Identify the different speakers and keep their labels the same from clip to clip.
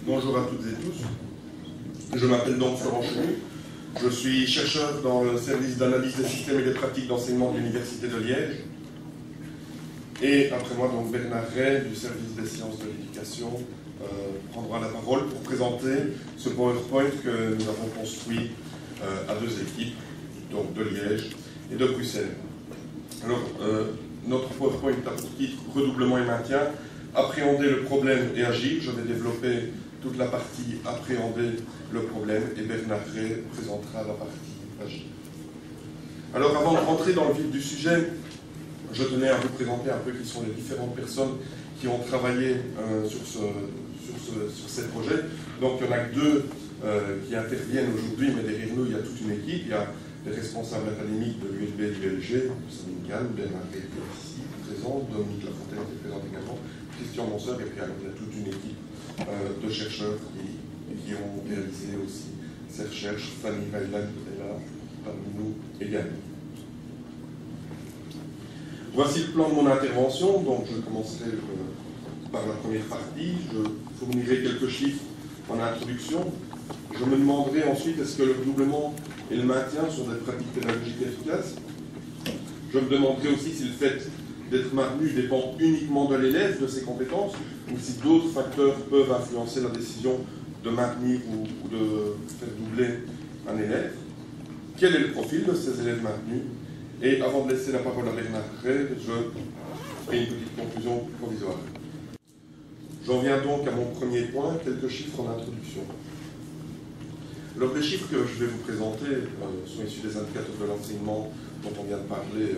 Speaker 1: Bonjour à toutes et tous. Je m'appelle donc Florent Chenu. Je suis chercheur dans le service d'analyse des systèmes et des pratiques d'enseignement de l'Université de Liège. Et après moi, donc Bernard Ray, du service des sciences de l'éducation, prendra la parole pour présenter ce PowerPoint que nous avons construit à deux équipes, donc de Liège et de Bruxelles. Alors, notre PowerPoint a pour titre « Redoublement et maintien ». Appréhender le problème et agir. Je vais développer toute la partie appréhender le problème et Bernard Ray présentera la partie agir. Alors avant de rentrer dans le vif du sujet, je tenais à vous présenter un peu qui sont les différentes personnes qui ont travaillé sur ces projets. Donc il y en a que deux qui interviennent aujourd'hui, mais derrière nous il y a toute une équipe. Il y a les responsables académiques de l'ULB et du LG, Sabine Gall, Bernard Ray qui est ici présent, Dominique Lafontaine qui est présent également, Christian Monseur, et puis alors, il y a toute une équipe de chercheurs qui ont réalisé aussi ces recherches. Fanny Weiland est là parmi nous également. Voici le plan de mon intervention. Donc je commencerai par la première partie. Je fournirai quelques chiffres en introduction. Je me demanderai ensuite est-ce que le redoublement et le maintien sont des pratiques pédagogiques efficaces. Je me demanderai aussi si le fait d'être maintenu dépend uniquement de l'élève, de ses compétences, ou si d'autres facteurs peuvent influencer la décision de maintenir ou de faire doubler un élève. Quel est le profil de ces élèves maintenus? Et avant de laisser la parole à Bernard Ray, je ferai une petite conclusion provisoire. J'en viens donc à mon premier point, quelques chiffres en introduction. Alors les chiffres que je vais vous présenter sont issus des indicateurs de l'enseignement dont on vient de parler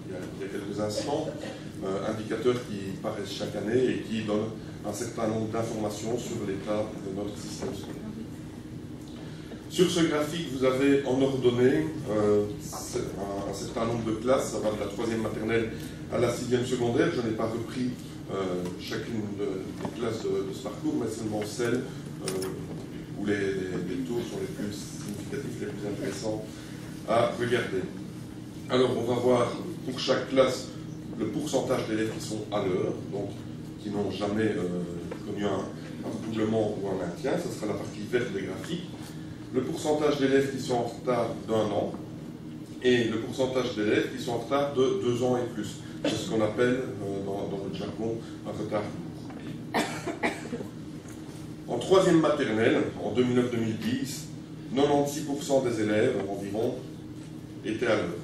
Speaker 1: il y a quelques instants, indicateurs qui paraissent chaque année et qui donnent un certain nombre d'informations sur l'état de notre système scolaire. Sur ce graphique, vous avez en ordonnée un certain nombre de classes, ça va de la 3e maternelle à la 6e secondaire. Je n'ai pas repris chacune des classes de ce parcours, mais seulement celles où les taux sont les plus significatifs, les plus intéressants à regarder. Alors, on va voir pour chaque classe le pourcentage d'élèves qui sont à l'heure, donc qui n'ont jamais connu un redoublement ou un maintien. Ce sera la partie verte des graphiques. Le pourcentage d'élèves qui sont en retard d'1 an et le pourcentage d'élèves qui sont en retard de 2 ans et plus. C'est ce qu'on appelle dans le jargon un retard lourd. En 3e maternelle, en 2009-2010, 96% des élèves environ étaient à l'heure.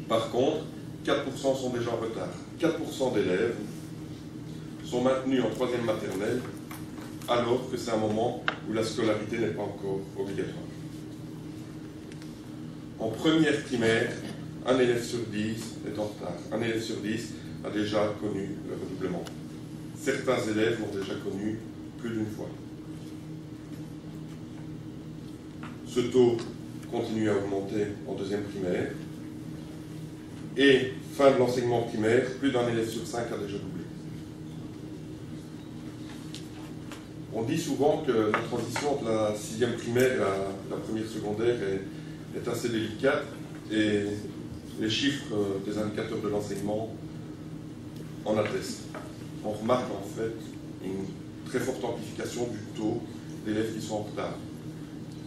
Speaker 1: Par contre, 4% sont déjà en retard. 4% d'élèves sont maintenus en 3e maternelle alors que c'est un moment où la scolarité n'est pas encore obligatoire. En première primaire, un élève sur 10 est en retard. Un élève sur 10 a déjà connu le redoublement. Certains élèves l'ont déjà connu plus d'une fois. Ce taux continue à augmenter en 2e primaire. Et fin de l'enseignement primaire, plus d'un élève sur 5 a déjà doublé. On dit souvent que la transition entre la 6e primaire et la 1re secondaire est assez délicate et les chiffres des indicateurs de l'enseignement en attestent. On remarque en fait une très forte amplification du taux d'élèves qui sont en retard.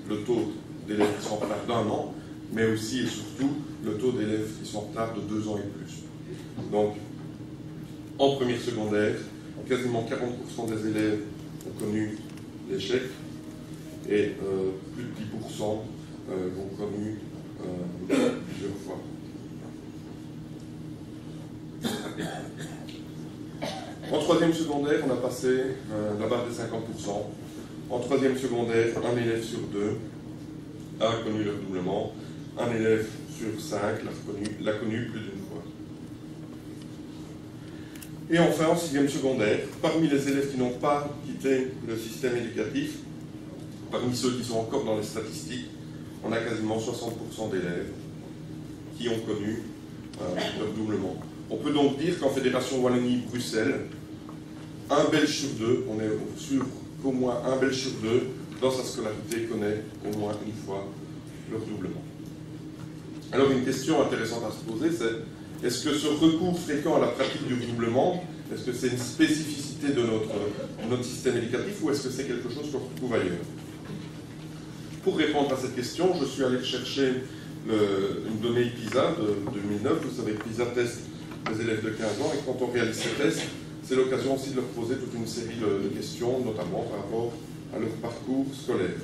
Speaker 1: Le taux d'élèves qui sont en retard d'1 an, mais aussi et surtout le taux d'élèves qui sont en retard de 2 ans et plus. Donc, en première secondaire, quasiment 40% des élèves ont connu l'échec et plus de 10% l'ont connu plusieurs fois. En 3e secondaire, on a passé la barre des 50%. En 3e secondaire, un élève sur 2 a connu le redoublement. Un élève sur 5 l'a connu plus d'une fois. Et enfin, en 6e secondaire, parmi les élèves qui n'ont pas quitté le système éducatif, parmi ceux qui sont encore dans les statistiques, on a quasiment 60% d'élèves qui ont connu le redoublement. On peut donc dire qu'en Fédération Wallonie-Bruxelles, un Belge sur 2, on est sûr qu'au moins un Belge sur 2, dans sa scolarité, connaît au moins une fois le redoublement. Alors une question intéressante à se poser, c'est est-ce que ce recours fréquent à la pratique du redoublement Est-ce que c'est une spécificité de notre système éducatif ou est-ce que c'est quelque chose qu'on retrouve ailleurs? Pour répondre à cette question, je suis allé chercher une donnée PISA de 2009. Vous savez, PISA teste les élèves de 15 ans et quand on réalise ces tests, c'est l'occasion aussi de leur poser toute une série de questions, notamment par rapport à leur parcours scolaire.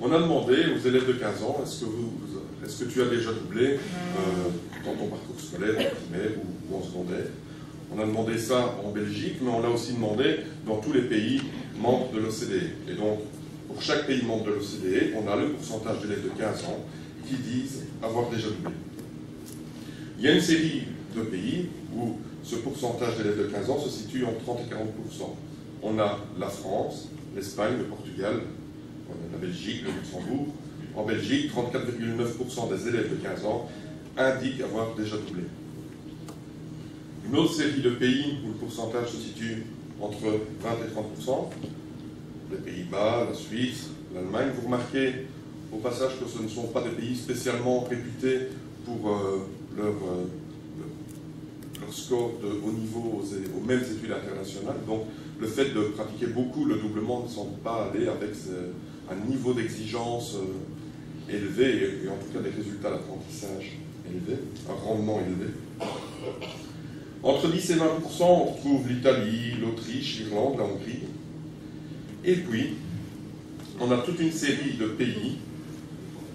Speaker 1: On a demandé aux élèves de 15 ans, est-ce que tu as déjà doublé dans ton parcours scolaire, en primaire ou en secondaire? On a demandé ça en Belgique, mais on l'a aussi demandé dans tous les pays membres de l'OCDE. Et donc, pour chaque pays membre de l'OCDE, on a le pourcentage d'élèves de 15 ans qui disent avoir déjà doublé. Il y a une série de pays où ce pourcentage d'élèves de 15 ans se situe entre 30 et 40%. On a la France, l'Espagne, le Portugal, la Belgique, le Luxembourg. En Belgique, 34,9% des élèves de 15 ans indiquent avoir déjà doublé. Une autre série de pays où le pourcentage se situe entre 20 et 30%, les Pays-Bas, la Suisse, l'Allemagne. Vous remarquez au passage que ce ne sont pas des pays spécialement réputés pour leur score de haut niveau aux mêmes études internationales. Donc le fait de pratiquer beaucoup le doublement ne semble pas aller avec un niveau d'exigence élevé et en tout cas des résultats d'apprentissage élevés, un rendement élevé. Entre 10 et 20%, on retrouve l'Italie, l'Autriche, l'Irlande, la Hongrie. Et puis, on a toute une série de pays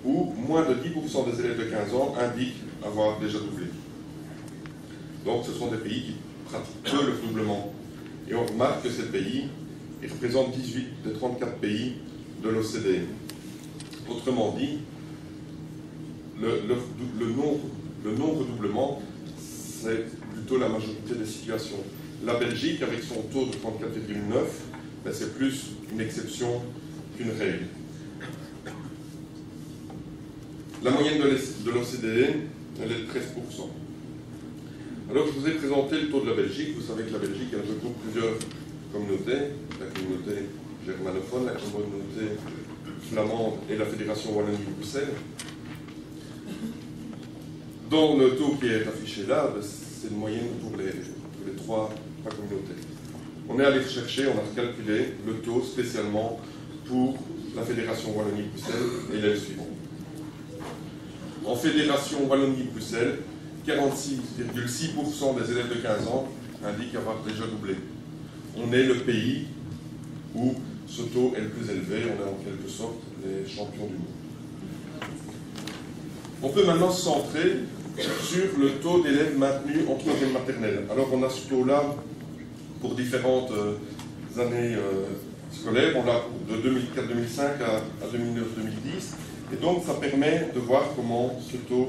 Speaker 1: où moins de 10% des élèves de 15 ans indiquent avoir déjà doublé. Donc ce sont des pays qui pratiquent peu le doublement. Et on remarque que ces pays, ils représentent 18 des 34 pays de l'OCDE. Autrement dit, le non-redoublement, c'est plutôt la majorité des situations. La Belgique, avec son taux de 34,9, ben c'est plus une exception qu'une règle. La moyenne de l'OCDE, elle est de 13%. Alors, je vous ai présenté le taux de la Belgique. Vous savez que la Belgique, elle regroupe plusieurs communautés. La communauté germanophone, la communauté flamande et la Fédération Wallonie-Bruxelles. Dans le taux qui est affiché là, c'est une moyenne pour les trois communautés. On est allé chercher, on a calculé le taux spécialement pour la Fédération Wallonie-Bruxelles et les suivants. En Fédération Wallonie-Bruxelles, 46,6% des élèves de 15 ans indiquent avoir déjà doublé. On est le pays où ce taux est le plus élevé, on est en quelque sorte les champions du monde. On peut maintenant se centrer sur le taux d'élèves maintenus en troisième maternelle. Alors on a ce taux-là pour différentes années scolaires, on l'a de 2004-2005 à 2009-2010, et donc ça permet de voir comment ce taux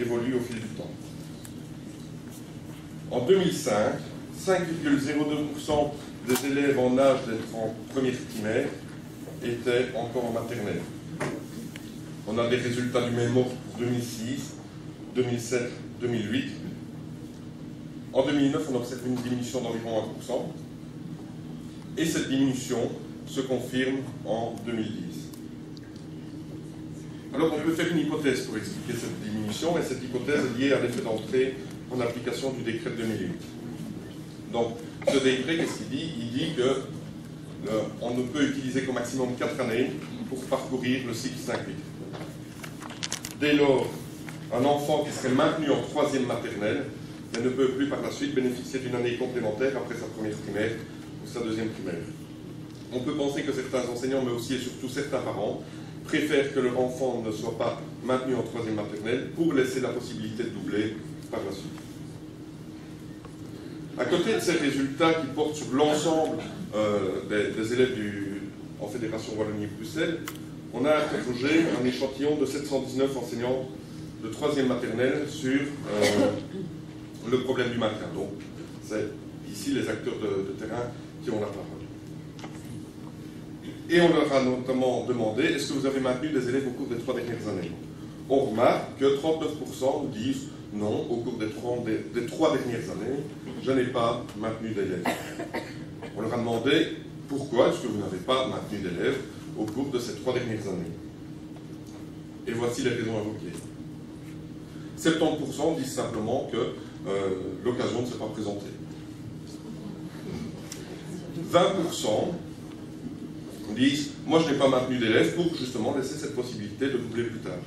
Speaker 1: évolue au fil du temps. En 2005, 5,02% des élèves en âge d'être en première primaire étaient encore en maternelle. On a des résultats du même ordre pour 2006, 2007, 2008. En 2009, on observe une diminution d'environ 1%. Et cette diminution se confirme en 2010. Alors, on peut faire une hypothèse pour expliquer cette diminution, et cette hypothèse est liée à l'effet d'entrée en application du décret de 2008. Donc, ce décret, qu'est-ce qu'il dit? Il dit qu'on ne peut utiliser qu'au maximum 4 années pour parcourir le cycle 5-8. Dès lors, un enfant qui serait maintenu en troisième maternelle ne peut plus par la suite bénéficier d'une année complémentaire après sa première primaire ou sa deuxième primaire. On peut penser que certains enseignants, mais aussi et surtout certains parents, préfèrent que leur enfant ne soit pas maintenu en troisième maternelle pour laisser la possibilité de doubler par la suite. À côté de ces résultats qui portent sur l'ensemble des élèves en Fédération Wallonie-Bruxelles, on a interrogé un échantillon de 719 enseignants de troisième maternelle sur le problème du maintien. Donc, c'est ici les acteurs de terrain qui ont la parole. Et on leur a notamment demandé, est-ce que vous avez maintenu des élèves au cours des 3 dernières années? On remarque que 39% nous disent, non, au cours des 3 dernières années, je n'ai pas maintenu d'élèves. On leur a demandé, pourquoi est-ce que vous n'avez pas maintenu d'élèves au cours de ces 3 dernières années? Et voici les raisons invoquées. 70% disent simplement que l'occasion ne s'est pas présentée. 20% disent « moi je n'ai pas maintenu d'élèves » pour justement laisser cette possibilité de doubler plus tard.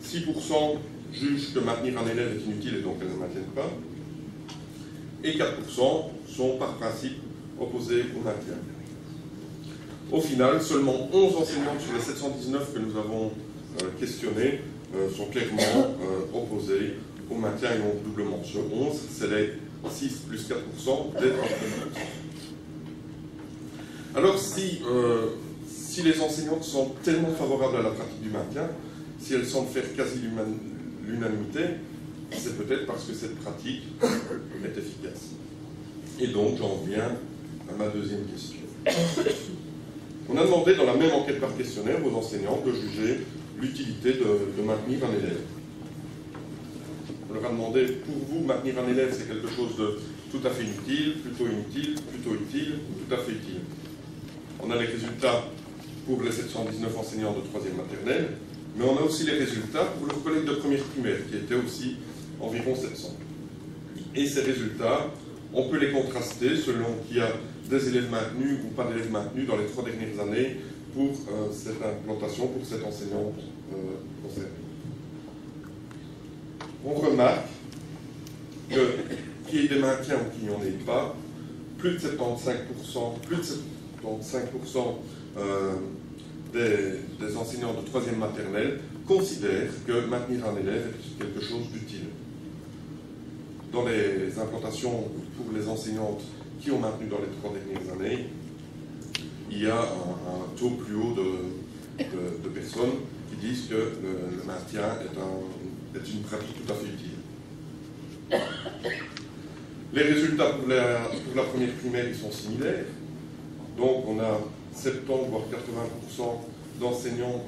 Speaker 1: 6% jugent que maintenir un élève est inutile et donc elles ne le maintiennent pas. Et 4% sont par principe opposés au maintien. Au final, seulement 11 enseignants sur les 719 que nous avons questionnés sont clairement opposés au maintien et au doublement. Sur 11, c'est les 6 plus 4% d'être en 30%. Alors si les enseignantes sont tellement favorables à la pratique du maintien, si elles semblent faire quasi l'unanimité, c'est peut-être parce que cette pratique est efficace. Et donc j'en viens à ma deuxième question. On a demandé dans la même enquête par questionnaire aux enseignants de juger l'utilité de maintenir un élève. On leur a demandé, pour vous, maintenir un élève, c'est quelque chose de tout à fait inutile, plutôt utile, tout à fait utile. On a les résultats pour les 719 enseignants de 3e maternelle, mais on a aussi les résultats pour leurs collègues de première primaire, qui étaient aussi environ 700. Et ces résultats, on peut les contraster selon qu'il y a des élèves maintenus ou pas d'élèves maintenus dans les 3 dernières années pour cette implantation, pour cette enseignante concernée. On remarque que qu'il y ait des maintiens ou qu'il n'y en ait pas, plus de 75% des enseignants de 3e maternelle considèrent que maintenir un élève est quelque chose d'utile. Dans les implantations pour les enseignantes qui ont maintenu dans les 3 dernières années, il y a un taux plus haut de personnes qui disent que le maintien est une pratique tout à fait utile. Les résultats pour la première primaire, ils sont similaires. Donc on a 70 voire 80% d'enseignants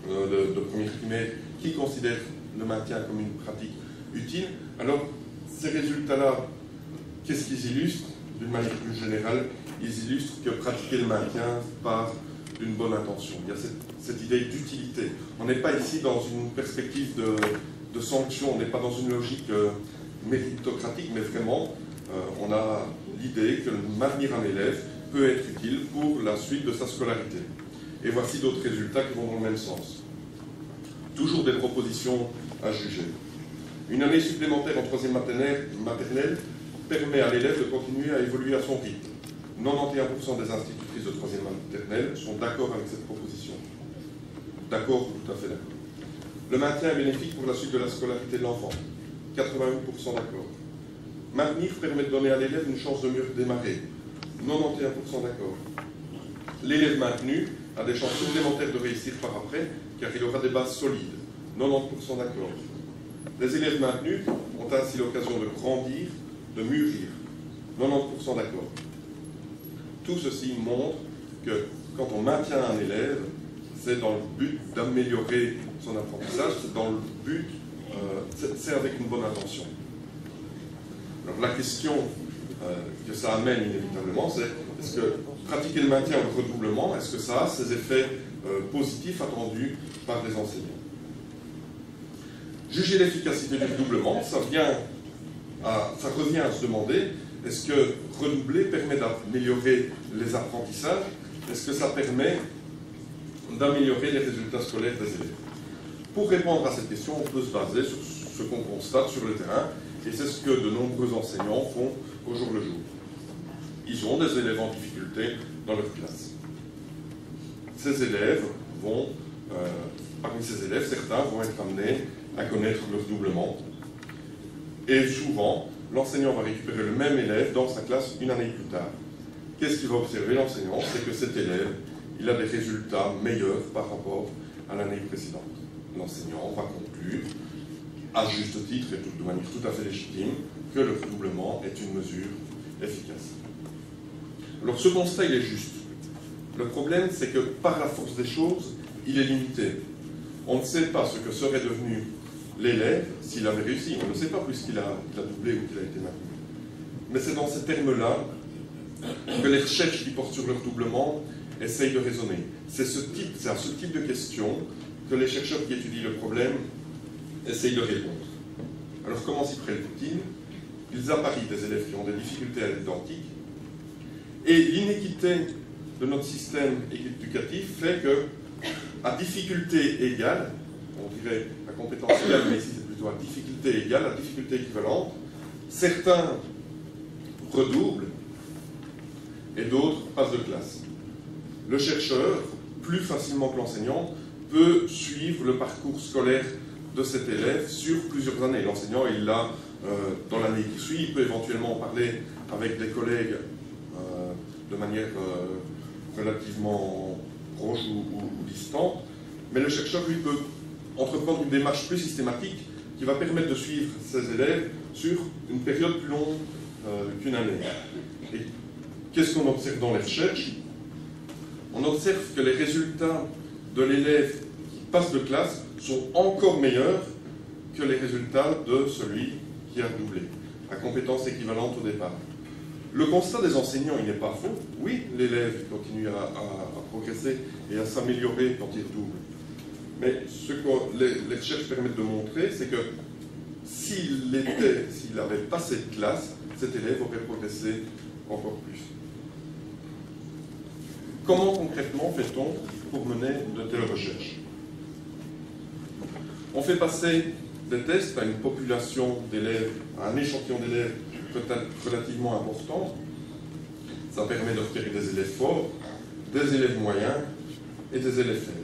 Speaker 1: de première primaire qui considèrent le maintien comme une pratique utile. Alors ces résultats-là, qu'est-ce qu'ils illustrent? D'une manière plus générale, ils illustrent que pratiquer le maintien part d'une bonne intention. Il y a cette idée d'utilité. On n'est pas ici dans une perspective de sanction, on n'est pas dans une logique méritocratique, mais vraiment, on a l'idée que maintenir un élève peut être utile pour la suite de sa scolarité. Et voici d'autres résultats qui vont dans le même sens. Toujours des propositions à juger. Une année supplémentaire en 3e maternelle permet à l'élève de continuer à évoluer à son rythme. 91% des institutrices de 3e maternelle sont d'accord avec cette proposition. D'accord, tout à fait d'accord. Le maintien est bénéfique pour la suite de la scolarité de l'enfant. 88% d'accord. Maintenir permet de donner à l'élève une chance de mieux démarrer. 91% d'accord. L'élève maintenu a des chances supplémentaires de réussir par après, car il aura des bases solides. 90% d'accord. Les élèves maintenus ont ainsi l'occasion de grandir, de mûrir. 90% d'accord. Tout ceci montre que quand on maintient un élève, c'est dans le but d'améliorer son apprentissage, c'est dans le but, c'est avec une bonne intention. Alors la question que ça amène inévitablement, c'est est-ce que pratiquer le maintien ou le redoublement, est-ce que ça a ces effets positifs attendus par les enseignants? Juger l'efficacité du redoublement, ça revient à se demander, est-ce que redoubler permet d'améliorer les apprentissages? Est-ce que ça permet d'améliorer les résultats scolaires des élèves? Pour répondre à cette question, on peut se baser sur ce qu'on constate sur le terrain, et c'est ce que de nombreux enseignants font au jour le jour. Ils ont des élèves en difficulté dans leur classe. Ces élèves parmi ces élèves, certains vont être amenés à connaître le redoublement. Et souvent, l'enseignant va récupérer le même élève dans sa classe une année plus tard. Qu'est-ce qu'il va observer, l'enseignant? C'est que cet élève, il a des résultats meilleurs par rapport à l'année précédente. L'enseignant va conclure, à juste titre et de manière tout à fait légitime, que le redoublement est une mesure efficace. Alors ce constat, il est juste. Le problème, c'est que par la force des choses, il est limité. On ne sait pas ce que serait devenu l'élève s'il avait réussi. On ne sait pas puisqu'il a doublé ou qu'il a été maintenu. Mais c'est dans ces termes-là que les recherches qui portent sur le redoublement essayent de raisonner. C'est à ce type de questions que les chercheurs qui étudient le problème essayent de répondre. Alors comment s'y prennent-ils? ils apparient des élèves qui ont des difficultés à l'identique, et l'inéquité de notre système éducatif fait que, à difficulté égale, on dirait à compétence égale, mais ici c'est plutôt à difficulté égale, à difficulté équivalente, certains redoublent et d'autres passent de classe. Le chercheur, plus facilement que l'enseignant, peut suivre le parcours scolaire de cet élève sur plusieurs années. L'enseignant, il l'a dans l'année qui suit, il peut éventuellement parler avec des collègues de manière relativement proche ou distante, mais le chercheur, lui, peut entreprendre une démarche plus systématique qui va permettre de suivre ses élèves sur une période plus longue qu'une année. Et qu'est-ce qu'on observe dans les recherches? On observe que les résultats de l'élève qui passe de classe sont encore meilleurs que les résultats de celui qui a doublé, à compétence équivalente au départ. Le constat des enseignants, il n'est pas faux. Oui, l'élève continue à progresser et à s'améliorer quand il double. Mais ce que les recherches permettent de montrer, c'est que s'il avait passé de classe, cet élève aurait progressé encore plus. Comment concrètement fait-on pour mener de telles recherches? On fait passer des tests à une population d'élèves, à un échantillon d'élèves relativement important. Ça permet de repérer des élèves forts, des élèves moyens et des élèves faibles.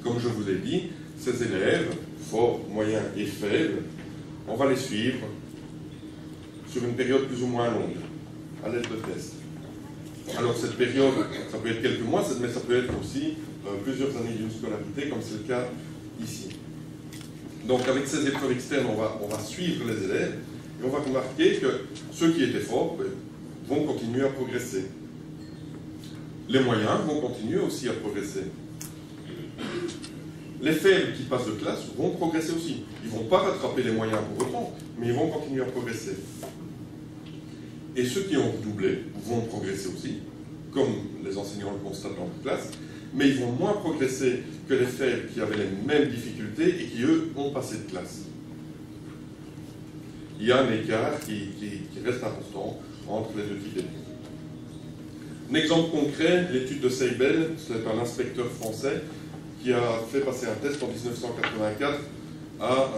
Speaker 1: Comme je vous l'ai dit, ces élèves, forts, moyens et faibles, on va les suivre sur une période plus ou moins longue, à l'aide de tests. Alors cette période, ça peut être quelques mois, mais ça peut être aussi plusieurs années d'une scolarité, comme c'est le cas ici. Donc avec ces épreuves externes, on va suivre les élèves, et on va remarquer que ceux qui étaient forts vont continuer à progresser. Les moyens vont continuer aussi à progresser. Les faibles qui passent de classe vont progresser aussi. Ils ne vont pas rattraper les moyens pour autant, mais ils vont continuer à progresser. Et ceux qui ont doublé vont progresser aussi, comme les enseignants le constatent dans la classe, mais ils vont moins progresser que les faibles qui avaient les mêmes difficultés et qui, eux, ont passé de classe. Il y a un écart qui reste important entre les deux types d'études. Un exemple concret, l'étude de Seibel, c'est un inspecteur français qui a fait passer un test en 1984 à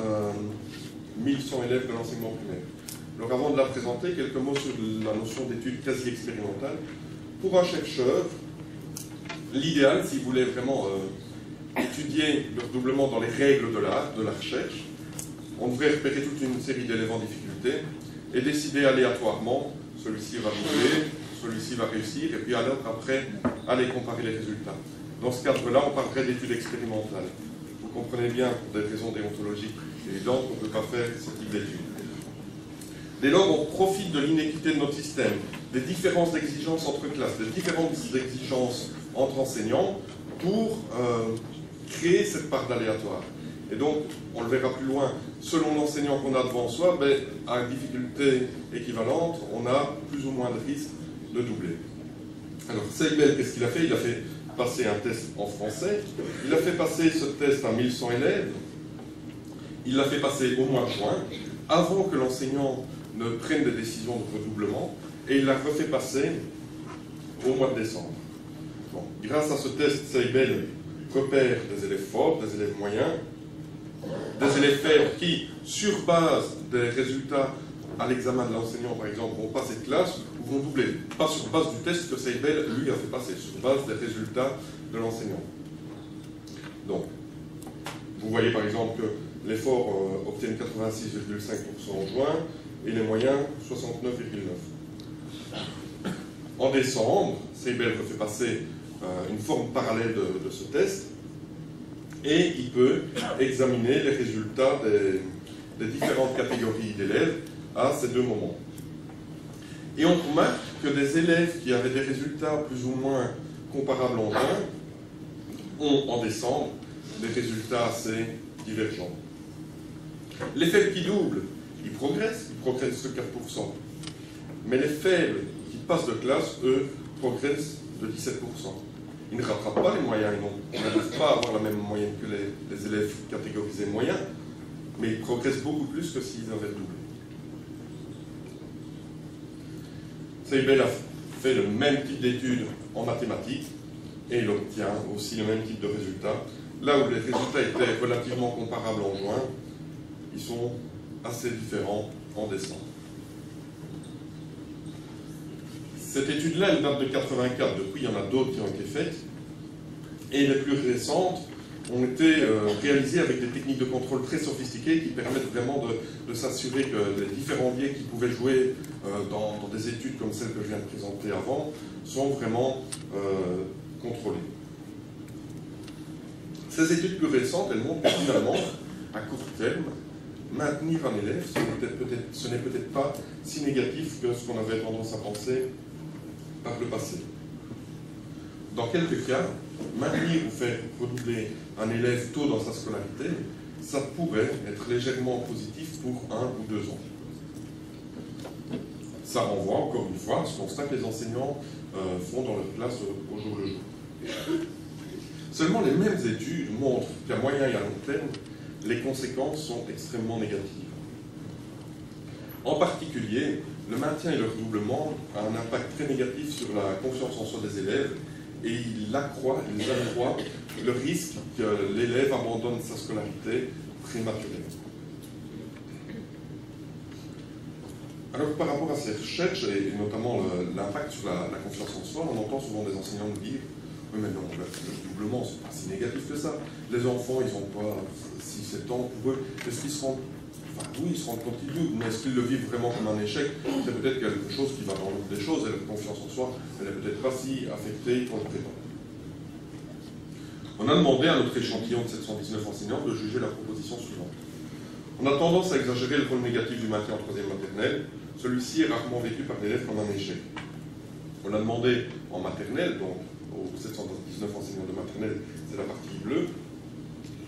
Speaker 1: 1100 élèves de l'enseignement primaire. Alors avant de la présenter, quelques mots sur la notion d'étude quasi expérimentale. Pour un chercheur, l'idéal, s'il voulait vraiment étudier le redoublement dans les règles de la recherche, on devrait repérer toute une série d'élèves en difficulté et décider aléatoirement, celui-ci va doubler, celui-ci va réussir, et puis alors après, aller comparer les résultats. Dans ce cadre-là, on parlerait d'études expérimentales. Vous comprenez bien, pour des raisons déontologiques évidentes, on ne peut pas faire ce type d'études. Dès lors, on profite de l'inéquité de notre système, des différences d'exigences entre classes, des différentes exigences entre enseignants pour créer cette part d'aléatoire. Et donc, on le verra plus loin, selon l'enseignant qu'on a devant soi, à difficulté équivalente, on a plus ou moins de risques de doubler. Alors, Seibel, qu'est-ce qu'il a fait? Il a fait passer un test en français, il a fait passer ce test à 1100 élèves, il l'a fait passer au mois de juin, avant que l'enseignant ne prenne des décisions de redoublement, et il l'a refait passer au mois de décembre. Bon, grâce à ce test, Seibel repère des élèves forts, des élèves moyens, des élèves faibles qui, sur base des résultats à l'examen de l'enseignant, par exemple, vont passer de classe ou vont doubler. Pas sur base du test que Seibel, lui, a fait passer, sur base des résultats de l'enseignant. Donc, vous voyez par exemple que les forts obtiennent 86,5% en juin et les moyens 69,9%. En décembre, Seibel refait passer une forme parallèle de ce test et il peut examiner les résultats des différentes catégories d'élèves à ces deux moments. Et on remarque que des élèves qui avaient des résultats plus ou moins comparables en juin ont en décembre des résultats assez divergents. Les faibles qui doublent, ils progressent de 4%. Mais les faibles qui passent de classe, eux, progressent de 17%. Ils ne rattrapent pas les moyens, ils n'arrivent pas à avoir la même moyenne que les élèves catégorisés moyens, mais ils progressent beaucoup plus que s'ils avaient doublé. Streibel a fait le même type d'études en mathématiques et il obtient aussi le même type de résultats. Là où les résultats étaient relativement comparables en juin, ils sont assez différents en décembre. Cette étude-là, elle date de 84. Depuis, il y en a d'autres qui ont été faites. Et les plus récentes ont été réalisées avec des techniques de contrôle très sophistiquées qui permettent vraiment de s'assurer que les différents biais qui pouvaient jouer dans des études comme celle que je viens de présenter avant sont vraiment contrôlés. Ces études plus récentes, elles montrent que finalement, à court terme, maintenir un élève, ce n'est peut-être pas si négatif que ce qu'on avait tendance à penser par le passé. Dans quelques cas, maintenir ou faire redoubler un élève tôt dans sa scolarité, ça pourrait être légèrement positif pour 1 ou 2 ans. Ça renvoie encore une fois à ce constat que les enseignants font dans leur classe au jour le jour. Seulement, les mêmes études montrent qu'à moyen et à long terme, les conséquences sont extrêmement négatives. En particulier, le maintien et le redoublement a un impact très négatif sur la confiance en soi des élèves et il accroît le risque que l'élève abandonne sa scolarité prématurément. Alors, par rapport à ces recherches, et notamment l'impact sur la confiance en soi, on entend souvent des enseignants nous dire « Oui, mais non, le doublement, c'est pas si négatif que ça. Les enfants, ils n'ont pas 6-7 ans pour eux. Est-ce qu'ils se rendent... Enfin, oui, ils se rendent compte qu'ils doublent, mais est-ce qu'ils le vivent vraiment comme un échec? C'est peut-être quelque chose qui va dans l'autre des choses, et la confiance en soi, elle n'est peut-être pas si affectée qu'on le prétend. » On a demandé à notre échantillon de 719 enseignants de juger la proposition suivante. On a tendance à exagérer le rôle négatif du maintien en 3e maternelle. Celui-ci est rarement vécu par l'élève comme un échec. On a demandé en maternelle, donc aux 719 enseignants de maternelle, c'est la partie bleue,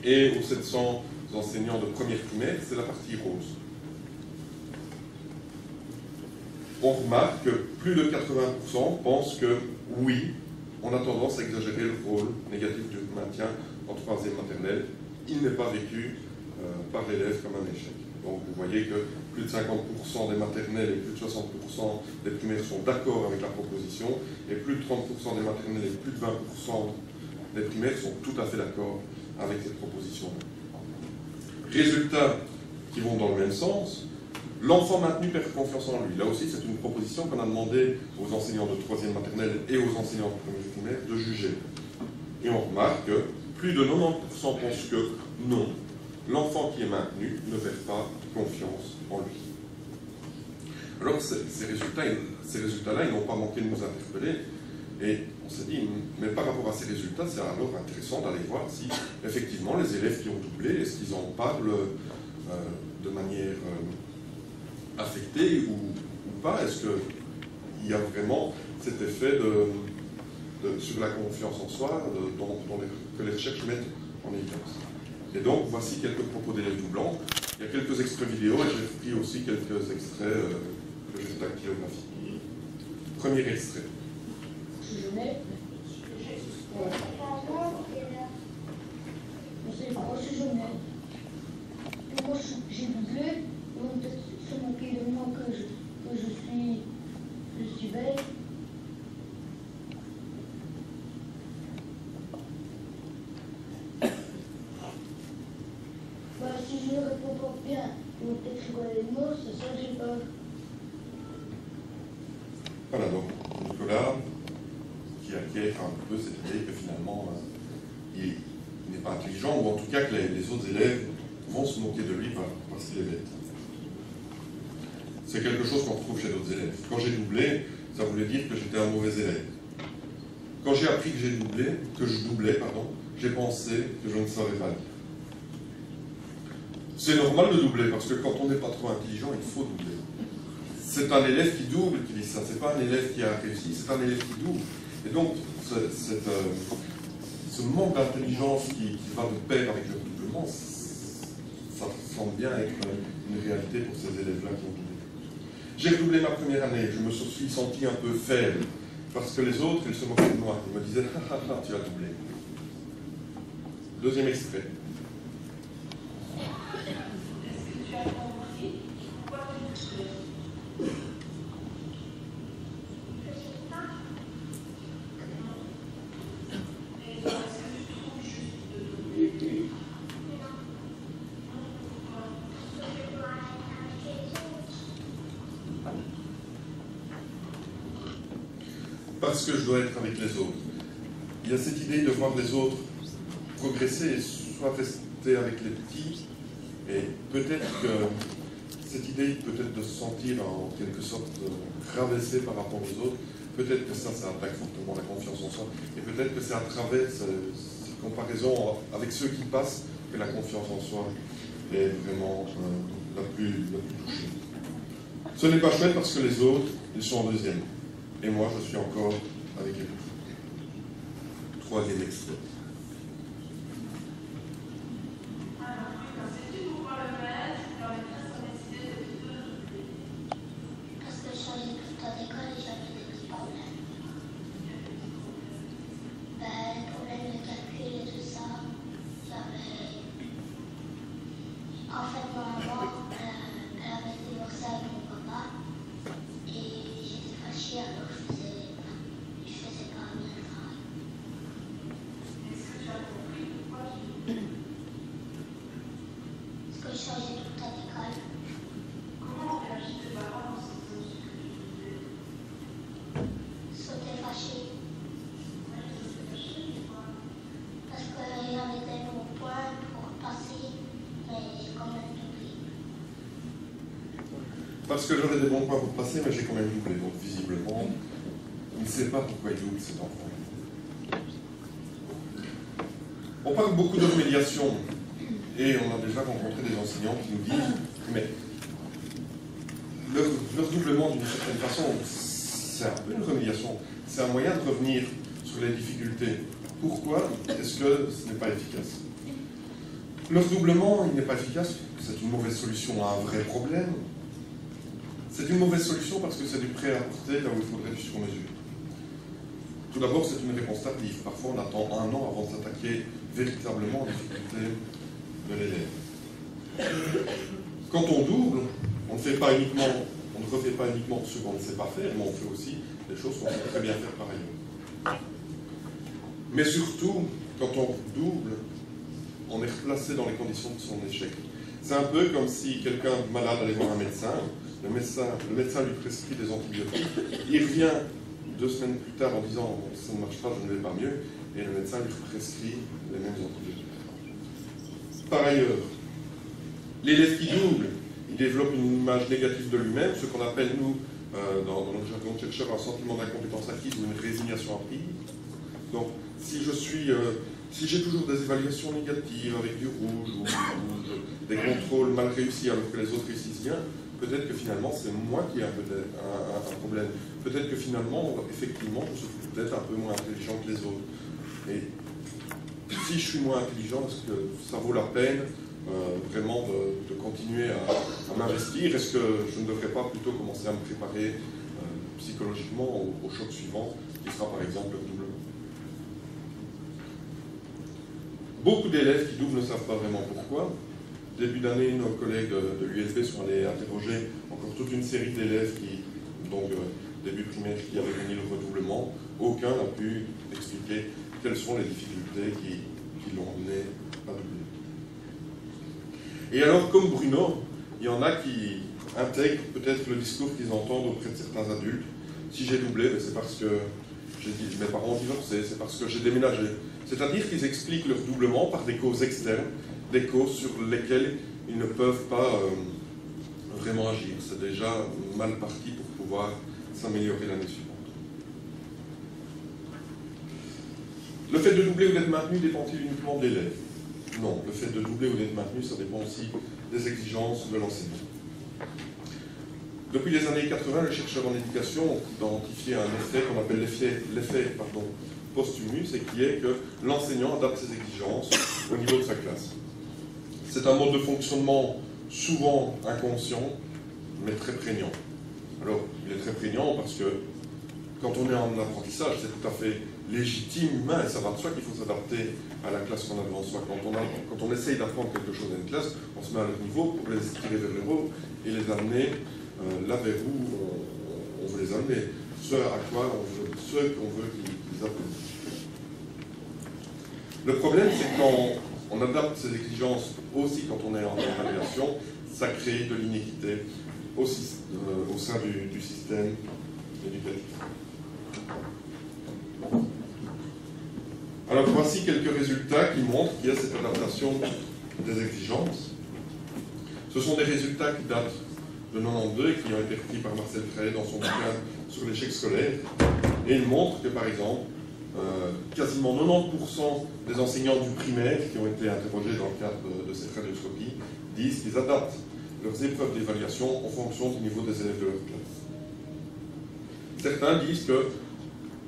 Speaker 1: et aux 700 enseignants de première primaire, c'est la partie rose. On remarque que plus de 80% pensent que oui, on a tendance à exagérer le rôle négatif du maintien en 3e maternelle. Il n'est pas vécu par l'élève comme un échec. Donc vous voyez que plus de 50% des maternelles et plus de 60% des primaires sont d'accord avec la proposition, et plus de 30% des maternelles et plus de 20% des primaires sont tout à fait d'accord avec cette proposition. Résultats qui vont dans le même sens, l'enfant maintenu perd confiance en lui. Là aussi, c'est une proposition qu'on a demandé aux enseignants de 3e maternelle et aux enseignants de première primaire de juger. Et on remarque que plus de 90% pensent que non, l'enfant qui est maintenu ne perd pas confiance en lui. Alors ces résultats-là, ils n'ont pas manqué de nous interpeller, et on s'est dit, mais par rapport à ces résultats, c'est alors intéressant d'aller voir si effectivement les élèves qui ont doublé, est-ce qu'ils en parlent de manière affectée ou pas? Est-ce qu'il y a vraiment cet effet sur la confiance en soi que les recherches mettent en évidence? Et donc, voici quelques propos d'élèves doublants. Il y a quelques extraits vidéo et j'ai pris aussi quelques extraits que j'ai dactylographiés. Premier extrait.
Speaker 2: J'ai doublé, on se moquait de moi que je suis belle. Si je ne réponds pas bien, ils vont peut-être rigoler de moi, c'est ça que j'ai peur.
Speaker 1: Voilà donc Nicolas qui acquiert un peu cette idée que finalement il n'est pas intelligent, ou en tout cas que les autres élèves vont se moquer de lui parce qu'il est bête. C'est quelque chose qu'on retrouve chez d'autres élèves. Quand j'ai doublé, ça voulait dire que j'étais un mauvais élève. Quand j'ai appris que je doublais, j'ai pensé que je ne savais pas lire. C'est normal de doubler, parce que quand on n'est pas trop intelligent, il faut doubler. C'est un élève qui double qui dit ça, c'est pas un élève qui a réussi, c'est un élève qui double. Et donc, ce manque d'intelligence qui va de pair avec le doublement, ça semble bien être une réalité pour ces élèves-là qui ont doublé. J'ai redoublé ma première année, je me suis senti un peu faible, parce que les autres, ils se moquaient de moi, ils me disaient « Ah, tu as doublé ». Deuxième extrait. parce que je dois être avec les autres. Il y a cette idée de voir les autres progresser et soit rester avec les petits, et peut-être que cette idée peut-être de se sentir en quelque sorte rabaissé par rapport aux autres, peut-être que ça attaque fortement la confiance en soi, et peut-être que c'est à travers cette comparaison avec ceux qui passent que la confiance en soi est vraiment la plus touchée. Ce n'est pas chouette parce que les autres, ils sont en deuxième. Et moi, je suis encore avec les petits. Troisième extrait.
Speaker 2: Parce que je changeais tout le temps d'école et j'avais des petits problèmes. Les problèmes de calcul et tout ça, j'avais... En fait, ma maman, elle avait divorcé avec mon papa et j'étais fâchée, alors je faisais pas bien le travail. Est-ce que tu as compris pourquoi Parce que je changeais tout le temps d'école. Comment ont réagi tes parents dans cette zone? Sauter fâché. Parce qu'il avait des bons points pour passer, mais j'ai quand même doublé.
Speaker 1: Parce que j'aurais des bons points pour passer, mais j'ai quand même doublé. Donc visiblement, il ne sait pas pourquoi il double cet enfant. On parle beaucoup de remédiation, et on a déjà rencontré des enseignants qui nous disent mais leur doublement d'une certaine façon, c'est un peu une remédiation, c'est un moyen de revenir sur les difficultés. Pourquoi est-ce que ce n'est pas efficace? Leur doublement, il n'est pas efficace, c'est une mauvaise solution à un vrai problème. C'est une mauvaise solution parce que c'est du prêt à apporter là où il faudrait du sur-mesure. Tout d'abord, c'est une réponse tardive. Parfois, on attend 1 an avant de s'attaquer véritablement aux difficultés de l'élève. Quand on double, on ne refait pas uniquement ce qu'on ne sait pas faire, mais on fait aussi des choses qu'on sait très bien faire par ailleurs. Mais surtout, quand on double, on est replacé dans les conditions de son échec. C'est un peu comme si quelqu'un malade allait voir un médecin, le médecin lui prescrit des antibiotiques, il revient 2 semaines plus tard en disant « ça ne marche pas, je ne vais pas mieux », et le médecin lui prescrit les mêmes antibiotiques. Par ailleurs, l'élève qui double, il développe une image négative de lui-même, ce qu'on appelle, nous, dans notre jargon de chercheur, un sentiment d'incompétence acquise ou une résignation apprise. Donc, si j'ai toujours des évaluations négatives avec du rouge ou des contrôles mal réussis alors que les autres réussissent bien, peut-être que finalement c'est moi qui ai un problème. Peut-être que finalement, effectivement, je suis peut-être un peu moins intelligent que les autres. Et si je suis moins intelligent, est-ce que ça vaut la peine vraiment de continuer à m'investir? Est-ce que je ne devrais pas plutôt commencer à me préparer psychologiquement au choc suivant, qui sera par exemple le doublement? Beaucoup d'élèves qui doublent ne savent pas vraiment pourquoi. Début d'année, nos collègues de l'USB sont allés interroger encore toute une série d'élèves qui, donc début primaire, qui avaient gagné le redoublement. Aucun n'a pu expliquer quelles sont les difficultés qui l'ont amené à doubler. Et alors, comme Bruno, il y en a qui intègrent peut-être le discours qu'ils entendent auprès de certains adultes. Si j'ai doublé, c'est parce que mes parents ont divorcé, c'est parce que j'ai déménagé. C'est-à-dire qu'ils expliquent leur doublement par des causes externes, des causes sur lesquelles ils ne peuvent pas vraiment agir. C'est déjà mal parti pour pouvoir s'améliorer l'année suivante. Le fait de doubler ou d'être maintenu dépend-il uniquement de l'élève? Non, le fait de doubler ou d'être maintenu, ça dépend aussi des exigences de l'enseignant. Depuis les années 80, les chercheurs en éducation ont identifié un effet qu'on appelle l'effet posthumus, et qui est que l'enseignant adapte ses exigences au niveau de sa classe. C'est un mode de fonctionnement souvent inconscient, mais très prégnant. Alors, il est très prégnant parce que quand on est en apprentissage, c'est tout à fait légitime, humain, et ça va de soi qu'il faut s'adapter à la classe qu'on a devant soi. Quand on essaye d'apprendre quelque chose à une classe, on se met à leur niveau pour les tirer vers le haut et les amener là vers où on veut les amener, ce qu'on veut qu'ils apprennent. Le problème, c'est quand on adapte ses exigences aussi quand on est en évaluation, ça crée de l'inéquité au sein du système éducatif. Alors voici quelques résultats qui montrent qu'il y a cette adaptation des exigences. Ce sont des résultats qui datent de 92 et qui ont été repris par Marcel Frey dans son bouquin sur l'échec scolaire. Et ils montrent que par exemple, quasiment 90% des enseignants du primaire qui ont été interrogés dans le cadre de cette radioscopie disent qu'ils adaptent leurs épreuves d'évaluation en fonction du niveau des élèves de leur classe. Certains disent que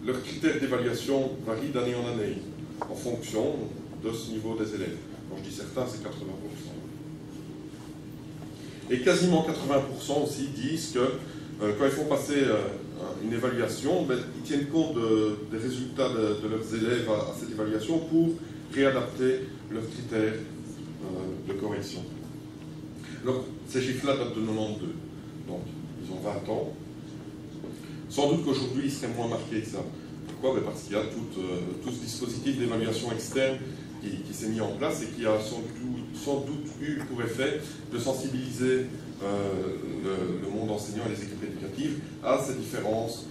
Speaker 1: leurs critères d'évaluation varient d'année en année en fonction de ce niveau des élèves. Quand je dis certains, c'est 80%. Et quasiment 80% aussi disent que quand ils font passer une évaluation, ben, ils tiennent compte des résultats de leurs élèves à cette évaluation pour réadapter leurs critères de correction. Alors, ces chiffres-là datent de 92, donc ils ont 20 ans. Sans doute qu'aujourd'hui, ils seraient moins marqués que ça. Pourquoi? Ben parce qu'il y a tout ce dispositif d'évaluation externe qui s'est mis en place et qui a sans doute eu pour effet de sensibiliser le monde enseignant et les équipes éducatives à ces différences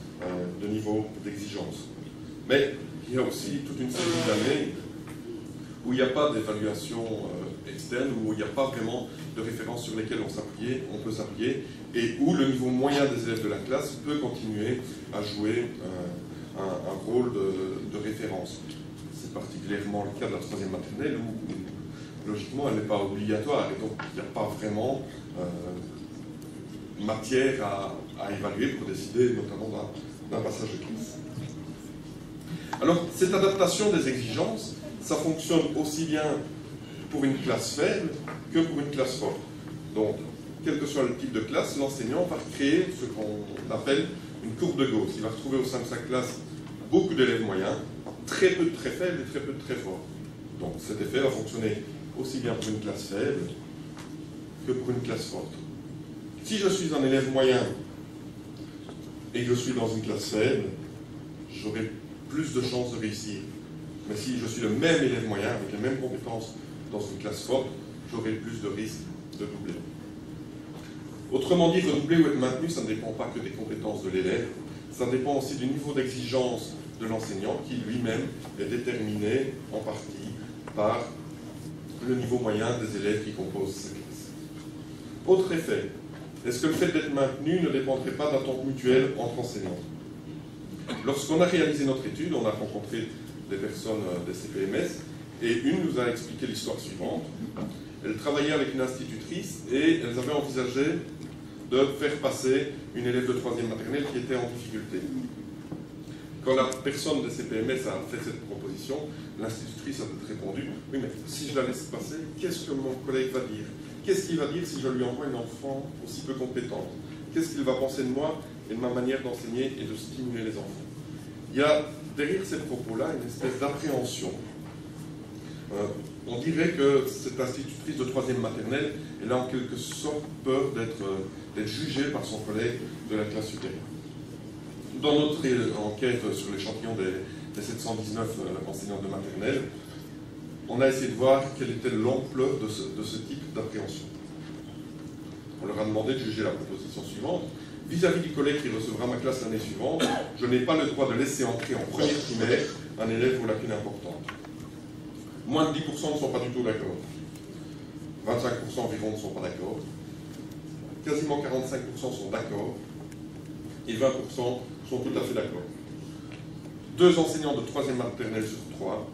Speaker 1: de niveau d'exigence. Mais il y a aussi toute une série d'années où il n'y a pas d'évaluation externe, où il n'y a pas vraiment de références sur lesquelles on peut s'appuyer, et où le niveau moyen des élèves de la classe peut continuer à jouer un rôle de référence. C'est particulièrement le cas de la 3e maternelle, où logiquement elle n'est pas obligatoire, et donc il n'y a pas vraiment matière à évaluer pour décider notamment d'un passage de classe. Alors, cette adaptation des exigences, ça fonctionne aussi bien pour une classe faible que pour une classe forte. Donc, quel que soit le type de classe, l'enseignant va créer ce qu'on appelle une courbe de Gauss. Il va retrouver au sein de sa classe beaucoup d'élèves moyens, très peu de très faibles et très peu de très forts. Donc, cet effet va fonctionner aussi bien pour une classe faible que pour une classe forte. Si je suis un élève moyen et que je suis dans une classe faible, j'aurai plus de chances de réussir. Mais si je suis le même élève moyen, avec les mêmes compétences dans une classe forte, j'aurai plus de risques de doubler. Autrement dit, redoubler ou être maintenu, ça ne dépend pas que des compétences de l'élève, ça dépend aussi du niveau d'exigence de l'enseignant qui lui-même est déterminé en partie par le niveau moyen des élèves qui composent cette classe. Autre effet, est-ce que le fait d'être maintenu ne dépendrait pas d'attentes mutuelles entre enseignants? Lorsqu'on a réalisé notre étude, on a rencontré des personnes des CPMS et une nous a expliqué l'histoire suivante. Elle travaillait avec une institutrice et elles avaient envisagé de faire passer une élève de 3e maternelle qui était en difficulté. Quand la personne des CPMS a fait cette proposition, l'institutrice a répondu « Oui, mais si je la laisse passer, qu'est-ce que mon collègue va dire? Qu'est-ce qu'il va dire si je lui envoie un enfant aussi peu compétent? Qu'est-ce qu'il va penser de moi et de ma manière d'enseigner et de stimuler les enfants ?» Il y a derrière ces propos-là une espèce d'appréhension. On dirait que cette institutrice de 3e maternelle, elle a en quelque sorte peur d'être jugée par son collègue de la classe supérieure. Dans notre enquête sur l'échantillon des 719 enseignants de maternelle, on a essayé de voir quelle était l'ampleur de ce type d'appréhension. On leur a demandé de juger la proposition suivante. Vis-à-vis du collègue qui recevra ma classe l'année suivante, je n'ai pas le droit de laisser entrer en première primaire un élève aux lacunes importantes. Moins de 10% ne sont pas du tout d'accord. 25% environ ne sont pas d'accord. Quasiment 45% sont d'accord. Et 20% sont tout à fait d'accord. 2 enseignants de 3e maternelle sur 3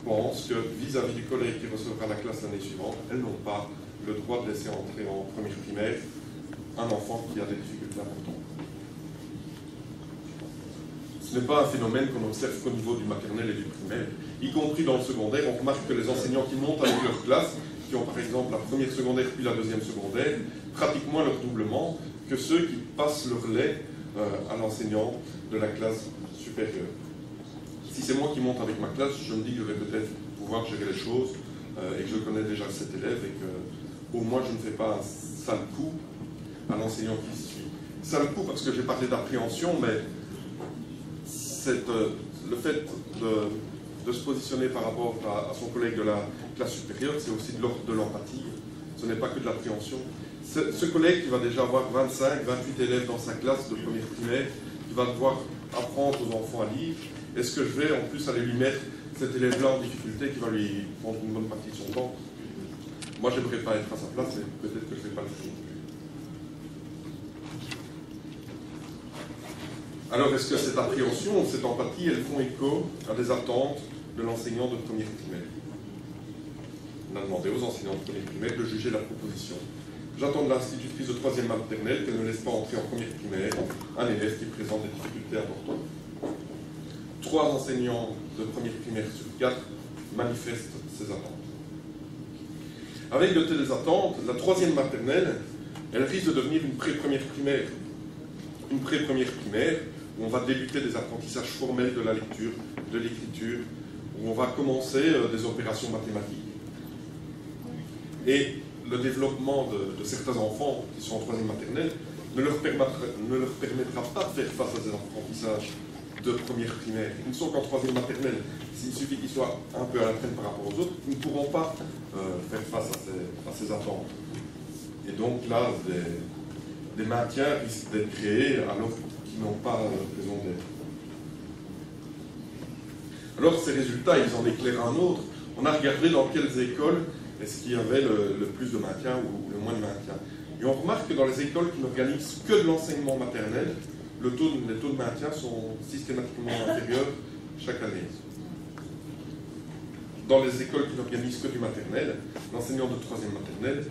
Speaker 1: pensent que vis-à-vis du collègue qui recevra la classe l'année suivante, elles n'ont pas le droit de laisser entrer en première primaire un enfant qui a des difficultés importantes. Ce n'est pas un phénomène qu'on observe qu'au niveau du maternel et du primaire. Y compris dans le secondaire, on remarque que les enseignants qui montent avec leur classe, qui ont par exemple la première secondaire puis la 2e secondaire, pratiquent moins leur doublement que ceux qui passent leur lait à l'enseignant de la classe supérieure. Si c'est moi qui monte avec ma classe, je me dis que je vais peut-être pouvoir gérer les choses et que je connais déjà cet élève et que au moins je ne fais pas un sale coup à l'enseignant qui suit. Sale coup parce que j'ai parlé d'appréhension, mais le fait de se positionner par rapport à son collègue de la classe supérieure, c'est aussi de l'ordre de l'empathie. Ce n'est pas que de l'appréhension. Ce collègue qui va déjà avoir 25, 28 élèves dans sa classe de première primaire, qui va devoir apprendre aux enfants à lire, est-ce que je vais en plus aller lui mettre cet élève-là en difficulté qui va lui prendre une bonne partie de son temps? Moi, j'aimerais pas être à sa place, mais peut-être que je ne vais pas le faire. Alors, est-ce que cette appréhension, cette empathie, elles font écho à des attentes de l'enseignant de première primaire? On a demandé aux enseignants de première primaire de juger la proposition. J'attends de l'institutrice de troisième maternelle qu'elle ne laisse pas entrer en première primaire un élève qui présente des difficultés importantes. 3 enseignants de première primaire sur 4 manifestent ces attentes. Avec de telles attentes, la troisième maternelle, elle risque de devenir une pré-première primaire. Une pré-première primaire où on va débuter des apprentissages formels de la lecture, de l'écriture, où on va commencer des opérations mathématiques. Et le développement de certains enfants qui sont en troisième maternelle ne leur permettra pas de faire face à des apprentissages de première primaire. Ils ne sont qu'en troisième maternelle. S'il suffit qu'ils soient un peu à la traîne par rapport aux autres, ils ne pourront pas faire face à ces attentes. Et donc là, des maintiens risquent d'être créés alors qu'ils n'ont pas raison d'être. Alors ces résultats, ils en éclairent un autre. On a regardé dans quelles écoles est-ce qu'il y avait le plus de maintien ou le moins de maintien. Et on remarque que dans les écoles qui n'organisent que de l'enseignement maternel, les taux de maintien sont systématiquement inférieurs chaque année. Dans les écoles qui n'organisent que du maternel, l'enseignant de troisième maternelle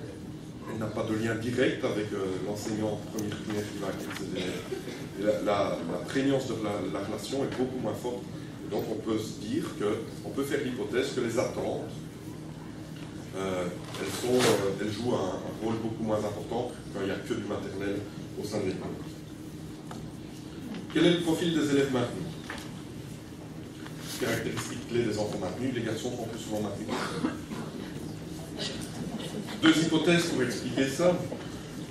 Speaker 1: n'a pas de lien direct avec l'enseignant de première primaire qui va accueillir ses élèves. Et la prégnance de la relation est beaucoup moins forte. Et donc on peut se dire on peut faire l'hypothèse que les attentes elles jouent un rôle beaucoup moins important quand il n'y a que du maternel au sein de l'école. Quel est le profil des élèves maintenus? Caractéristiques clés des enfants maintenus, les garçons sont plus souvent maintenus. 2 hypothèses pour expliquer ça.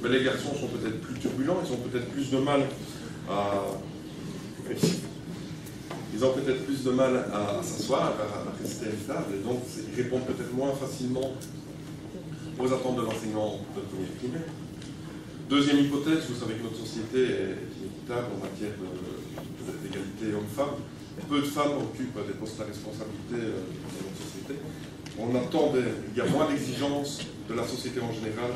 Speaker 1: Mais les garçons sont peut-être plus turbulents, ils ont peut-être plus de mal à... Ils ont peut-être plus de mal à s'asseoir, à rester à une table, et donc ils répondent peut-être moins facilement aux attentes de l'enseignant de première primaire. Deuxième hypothèse, vous savez que notre société est inéquitable en matière d'égalité homme-femme. Peu de femmes occupent des postes à responsabilité dans notre société. Il y a moins d'exigences de la société en général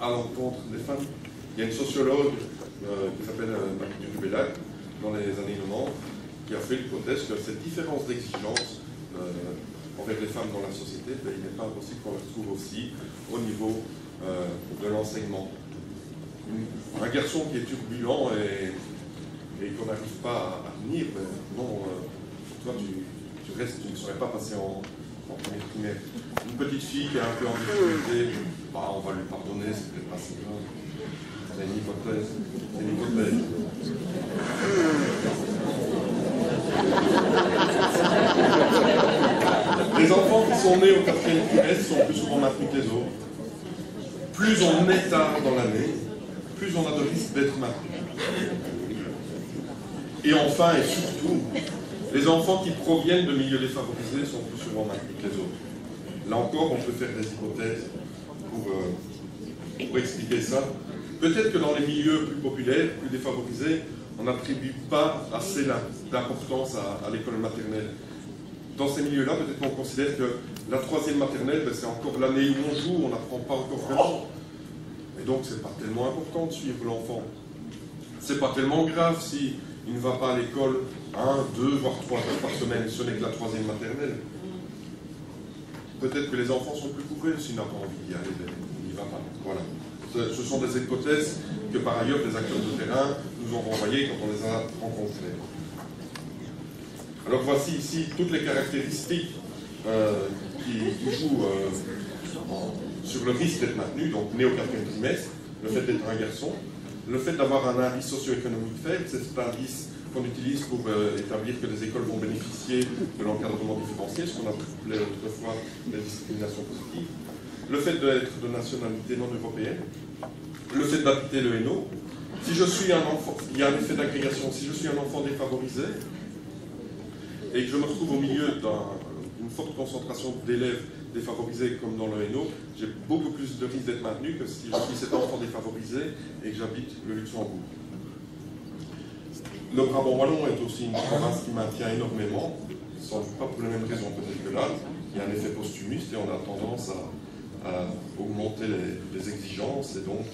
Speaker 1: à l'encontre des femmes. Il y a une sociologue qui s'appelle Marie Durubelac, dans les années 90, qui a fait l'hypothèse que cette différence d'exigence envers les femmes dans la société, il n'est pas impossible qu'on la retrouve aussi au niveau de l'enseignement. Un garçon qui est turbulent et qu'on n'arrive pas à tenir, non, toi tu restes, tu ne serais pas passé en première primaire. Une petite fille qui est un peu en difficulté, on va lui pardonner, c'est peut-être pas si grave. C'est une hypothèse. C'est une hypothèse. Les enfants qui sont nés au 4e trimestre sont plus souvent maintenus que les autres. Plus on est tard dans l'année, plus on a de risque d'être maintenu. Et enfin et surtout, les enfants qui proviennent de milieux défavorisés sont plus souvent maintenus que les autres. Là encore, on peut faire des hypothèses pour expliquer ça. Peut-être que dans les milieux plus populaires, plus défavorisés, on n'attribue pas assez d'importance à l'école maternelle. Dans ces milieux-là, peut-être qu'on considère que la 3e maternelle, c'est encore l'année où on joue, on n'apprend pas encore vraiment. Et donc, c'est pas tellement important de suivre l'enfant. C'est pas tellement grave si il ne va pas à l'école 1, 2, voire 3 heures par semaine. Ce n'est que la 3e maternelle. Peut-être que les enfants sont plus couvrés s'il n'a pas envie d'y aller, il n'y va pas. Voilà. Ce sont des hypothèses que par ailleurs les acteurs de terrain nous ont renvoyées quand on les a rencontrés. Alors voici ici toutes les caractéristiques qui jouent sur le risque d'être maintenu, donc né au 4e trimestre, le fait d'être un garçon, le fait d'avoir un indice socio-économique faible, c'est cet indice qu'on utilise pour établir que les écoles vont bénéficier de l'encadrement différencié, ce qu'on appelait autrefois la discrimination positive, le fait d'être de nationalité non européenne, le fait d'habiter le Hainaut. Si je suis un enfant, il y a un effet d'agrégation, si je suis un enfant défavorisé et que je me retrouve au milieu d'une forte concentration d'élèves défavorisés comme dans le Hainaut, j'ai beaucoup plus de risques d'être maintenu que si je suis cet enfant défavorisé et que j'habite le Luxembourg. Le Brabant wallon est aussi une province qui maintient énormément, sans doute pas pour les mêmes raisons peut-être que là. Il y a un effet posthumiste et on a tendance à augmenter les exigences et donc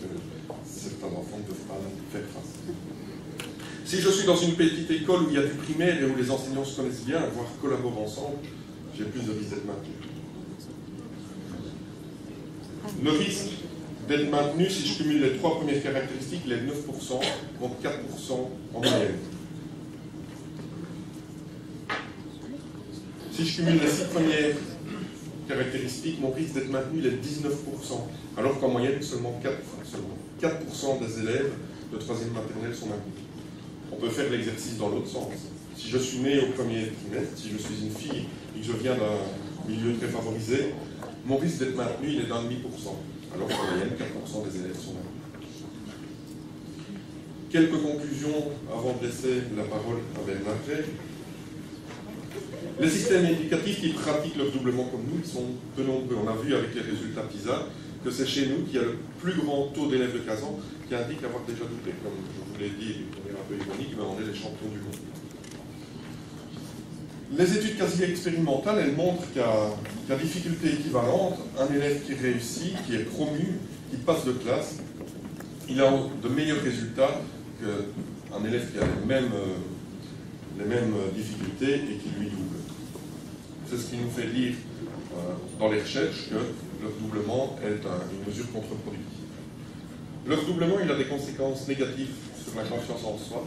Speaker 1: certains enfants ne peuvent pas faire face. Si je suis dans une petite école où il y a du primaire et où les enseignants se connaissent bien, voire collaborent ensemble, j'ai plus de risque d'être maintenu. Le risque d'être maintenu, si je cumule les 3 premières caractéristiques, il est de 9% contre 4% en moyenne. Si je cumule les 6 premières caractéristiques, mon risque d'être maintenu il est de 19%, alors qu'en moyenne, seulement 4% des élèves de 3e maternelle sont maintenus. On peut faire l'exercice dans l'autre sens. Si je suis né au premier trimestre, si je suis une fille et que je viens d'un milieu très favorisé, mon risque d'être maintenu il est d'1,5%, alors qu'en moyenne, 4% des élèves sont maintenus. Quelques conclusions avant de laisser la parole à Bernard Gray. Les systèmes éducatifs qui pratiquent le redoublement comme nous, ils sont peu nombreux. On a vu avec les résultats PISA que c'est chez nous qu'il y a le plus grand taux d'élèves de 15 ans qui indique avoir déjà doublé. Comme je vous l'ai dit d'une manière un peu ironique, mais on est les champions du monde. Les études quasi expérimentales, elles montrent qu'à difficulté équivalente, un élève qui réussit, qui est promu, qui passe de classe, il a de meilleurs résultats qu'un élève qui a les mêmes difficultés et qui lui double. C'est ce qui nous fait dire dans les recherches que le redoublement est une mesure contre-productive. Le redoublement, il a des conséquences négatives sur la confiance en soi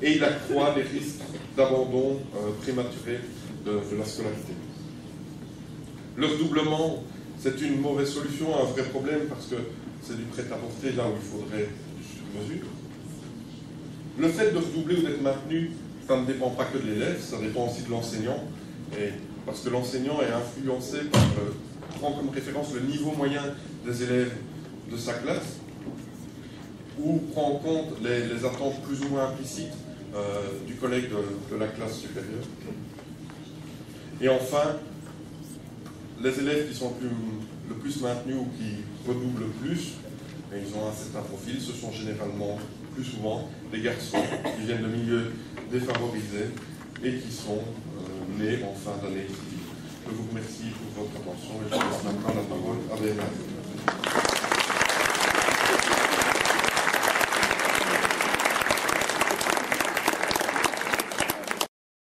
Speaker 1: et il accroît les risques d'abandon prématuré de la scolarité. Le redoublement, c'est une mauvaise solution à un vrai problème parce que c'est du prêt-à-porter là où il faudrait du sur-mesure. Le fait de redoubler ou d'être maintenu, ça ne dépend pas que de l'élève, ça dépend aussi de l'enseignant, parce que l'enseignant est influencé prend comme référence le niveau moyen des élèves de sa classe, ou prend en compte les attentes plus ou moins implicites du collègue de la classe supérieure. Et enfin, les élèves qui sont le plus maintenus ou qui redoublent le plus, et ils ont un certain profil, ce sont généralement plus souvent des garçons qui viennent de milieux défavorisés et qui sont nés en fin d'année civile. Je vous remercie pour votre attention et je laisse maintenant la parole à Bernard.